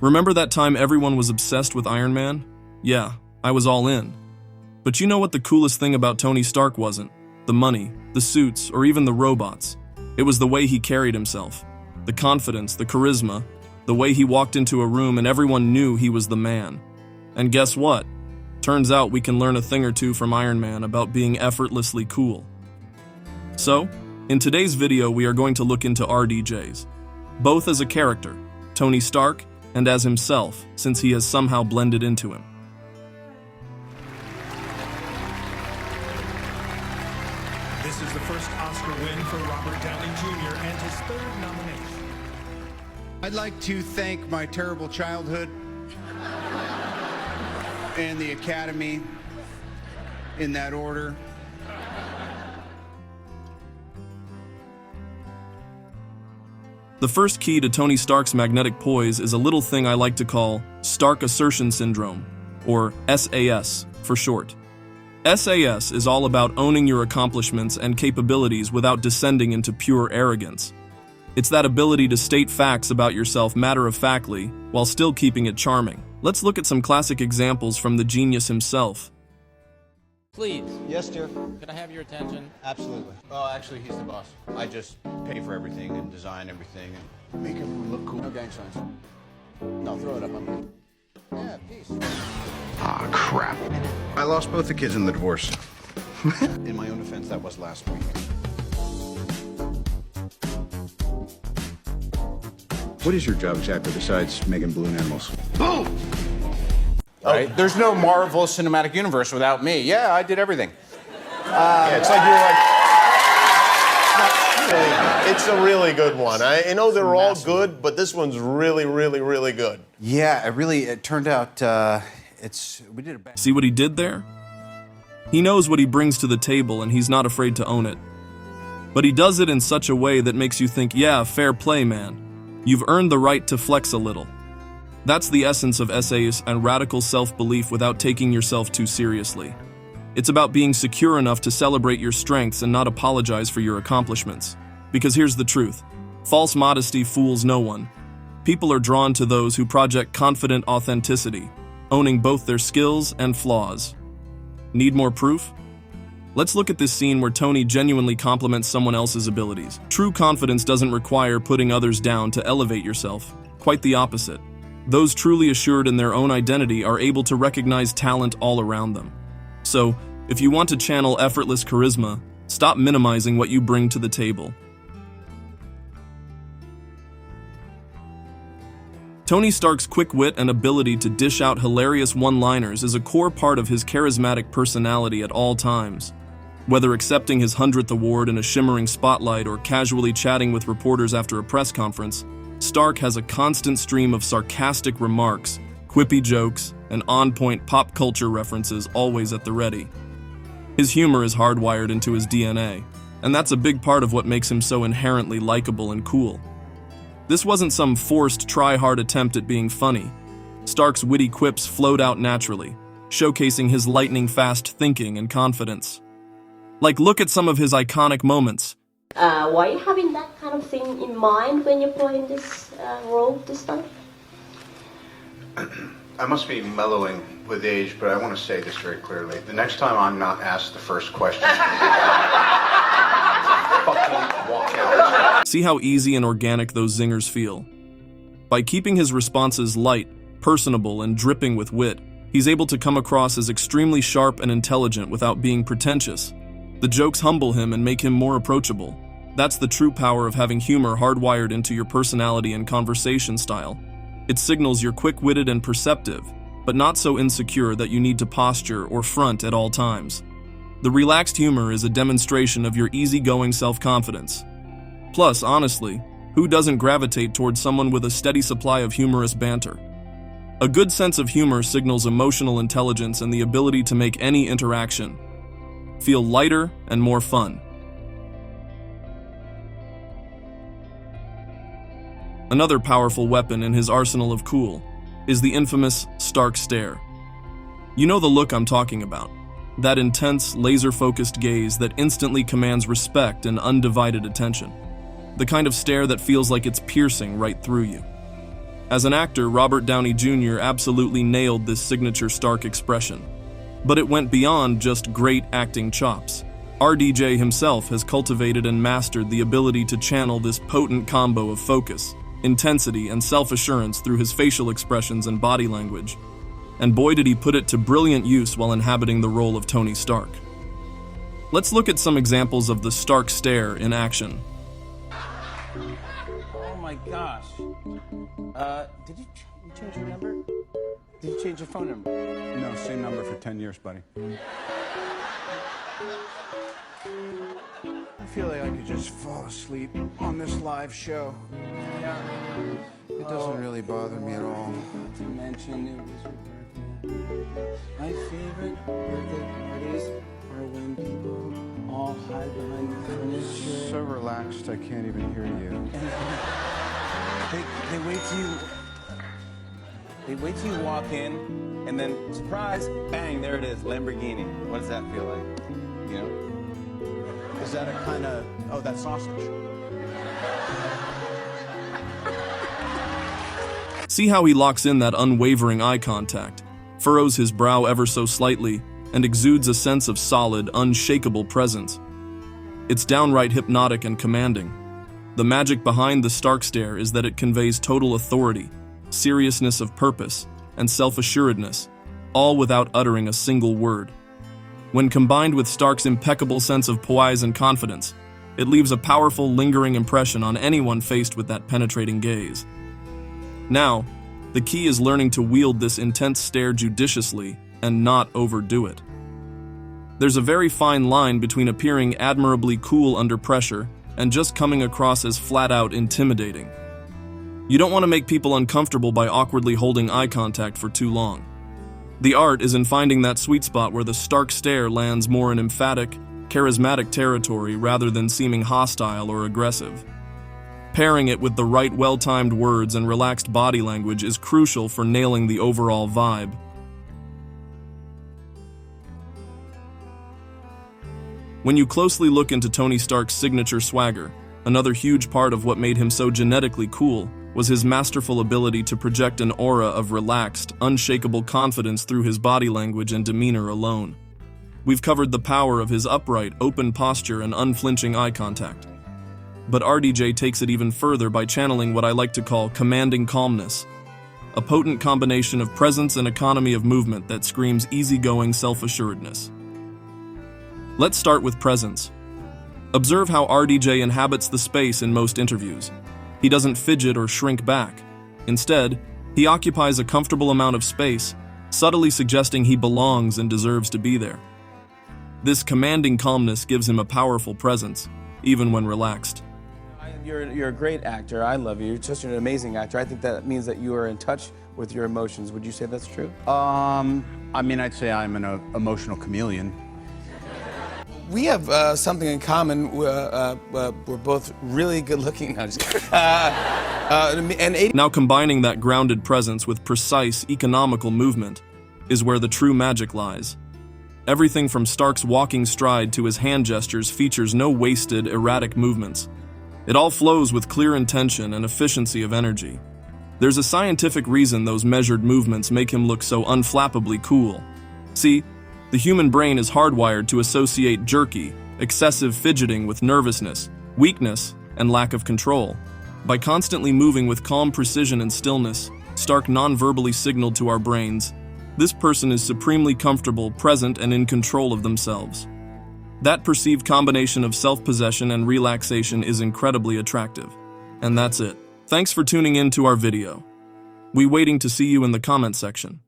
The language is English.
Remember that time everyone was obsessed with Iron Man? Yeah, I was all in. But you know what the coolest thing about Tony Stark wasn't? The money, the suits, or even the robots. It was the way he carried himself. The confidence, the charisma, the way he walked into a room and everyone knew he was the man. And guess what? Turns out we can learn a thing or two from Iron Man about being effortlessly cool. So, in today's video we are going to look into RDJs, both as a character, Tony Stark, and as himself, since he has somehow blended into him. This is the first Oscar win for Robert Downey Jr. and his third nomination. I'd like to thank my terrible childhood and the Academy, in that order. The first key to Tony Stark's magnetic poise is a little thing I like to call Stark Assertion Syndrome, or SAS for short. SAS is all about owning your accomplishments and capabilities without descending into pure arrogance. It's that ability to state facts about yourself matter-of-factly while still keeping it charming. Let's look at some classic examples from the genius himself. Please. Yes, dear. Could I have your attention? Absolutely. Oh, actually, he's the boss. I just pay for everything and design everything and make everyone look cool. No gang signs. No, throw it up. I'm good. Yeah, peace. Ah, crap. I lost both the kids in the divorce. In my own defense, that was last week. What is your job exactly besides making balloon animals? Boom! Right? There's no Marvel Cinematic Universe without me. Yeah, I did everything. Yeah, it's like you're like, it's a really good one. I know they're all good, but this one's really, really, really good. Yeah, it turned out, we did a bad. See what he did there? He knows what he brings to the table and he's not afraid to own it. But he does it in such a way that makes you think, yeah, fair play, man. You've earned the right to flex a little. That's the essence of essays and radical self-belief without taking yourself too seriously. It's about being secure enough to celebrate your strengths and not apologize for your accomplishments. Because here's the truth. False modesty fools no one. People are drawn to those who project confident authenticity, owning both their skills and flaws. Need more proof? Let's look at this scene where Tony genuinely compliments someone else's abilities. True confidence doesn't require putting others down to elevate yourself. Quite the opposite. Those truly assured in their own identity are able to recognize talent all around them. So, if you want to channel effortless charisma, stop minimizing what you bring to the table. Tony Stark's quick wit and ability to dish out hilarious one-liners is a core part of his charismatic personality at all times. Whether accepting his 100th award in a shimmering spotlight or casually chatting with reporters after a press conference, Stark has a constant stream of sarcastic remarks, quippy jokes, and on-point pop culture references always at the ready. His humor is hardwired into his DNA, and that's a big part of what makes him so inherently likable and cool. This wasn't some forced, try-hard attempt at being funny. Stark's witty quips flowed out naturally, showcasing his lightning-fast thinking and confidence. Like, look at some of his iconic moments. Why are you having that kind of thing in mind when you're playing this role this time? I must be mellowing with age, but I want to say this very clearly. The next time I'm not asked the first question, fucking walk out. See how easy and organic those zingers feel? By keeping his responses light, personable, and dripping with wit, he's able to come across as extremely sharp and intelligent without being pretentious. The jokes humble him and make him more approachable. That's the true power of having humor hardwired into your personality and conversation style. It signals you're quick-witted and perceptive, but not so insecure that you need to posture or front at all times. The relaxed humor is a demonstration of your easygoing self-confidence. Plus, honestly, who doesn't gravitate towards someone with a steady supply of humorous banter? A good sense of humor signals emotional intelligence and the ability to make any interaction feel lighter and more fun. Another powerful weapon in his arsenal of cool is the infamous Stark stare. You know the look I'm talking about. That intense, laser-focused gaze that instantly commands respect and undivided attention. The kind of stare that feels like it's piercing right through you. As an actor, Robert Downey Jr. absolutely nailed this signature Stark expression. But it went beyond just great acting chops. RDJ himself has cultivated and mastered the ability to channel this potent combo of focus, intensity, and self-assurance through his facial expressions and body language. And boy did he put it to brilliant use while inhabiting the role of Tony Stark. Let's look at some examples of the Stark stare in action. Oh my gosh. Did you change your number? Did you change your phone number? No, same number for 10 years, buddy. I feel like I could just fall asleep on this live show. Yeah. It doesn't really bother me at all. To mention it was your birthday. My favorite birthday parties are when people all hide behind the furniture. So relaxed, I can't even hear you. They wait till you walk in, and then surprise, bang, there it is, Lamborghini. What does that feel like? You know? Is that a kind of, oh, that's sausage. See how he locks in that unwavering eye contact, furrows his brow ever so slightly, and exudes a sense of solid, unshakable presence. It's downright hypnotic and commanding. The magic behind the Stark stare is that it conveys total authority, seriousness of purpose, and self-assuredness, all without uttering a single word. When combined with Stark's impeccable sense of poise and confidence, it leaves a powerful, lingering impression on anyone faced with that penetrating gaze. Now, the key is learning to wield this intense stare judiciously and not overdo it. There's a very fine line between appearing admirably cool under pressure and just coming across as flat-out intimidating. You don't want to make people uncomfortable by awkwardly holding eye contact for too long. The art is in finding that sweet spot where the Stark stare lands more in emphatic, charismatic territory rather than seeming hostile or aggressive. Pairing it with the right well-timed words and relaxed body language is crucial for nailing the overall vibe. When you closely look into Tony Stark's signature swagger, another huge part of what made him so genetically cool was his masterful ability to project an aura of relaxed, unshakable confidence through his body language and demeanor alone. We've covered the power of his upright, open posture and unflinching eye contact. But RDJ takes it even further by channeling what I like to call commanding calmness, a potent combination of presence and economy of movement that screams easygoing self-assuredness. Let's start with presence. Observe how RDJ inhabits the space in most interviews. He doesn't fidget or shrink back. Instead, he occupies a comfortable amount of space, subtly suggesting he belongs and deserves to be there. This commanding calmness gives him a powerful presence, even when relaxed. You're a great actor. I love you. You're just an amazing actor. I think that means that you are in touch with your emotions. Would you say that's true? I mean, I'd say I'm an emotional chameleon. We have something in common. We're both really good looking. No, just kidding. Now combining that grounded presence with precise, economical movement is where the true magic lies. Everything from Stark's walking stride to his hand gestures features no wasted, erratic movements. It all flows with clear intention and efficiency of energy. There's a scientific reason those measured movements make him look so unflappably cool. See, the human brain is hardwired to associate jerky, excessive fidgeting with nervousness, weakness, and lack of control. By constantly moving with calm precision and stillness, Stark non-verbally signaled to our brains, this person is supremely comfortable, present, and in control of themselves. That perceived combination of self-possession and relaxation is incredibly attractive. And that's it. Thanks for tuning in to our video. We're waiting to see you in the comment section.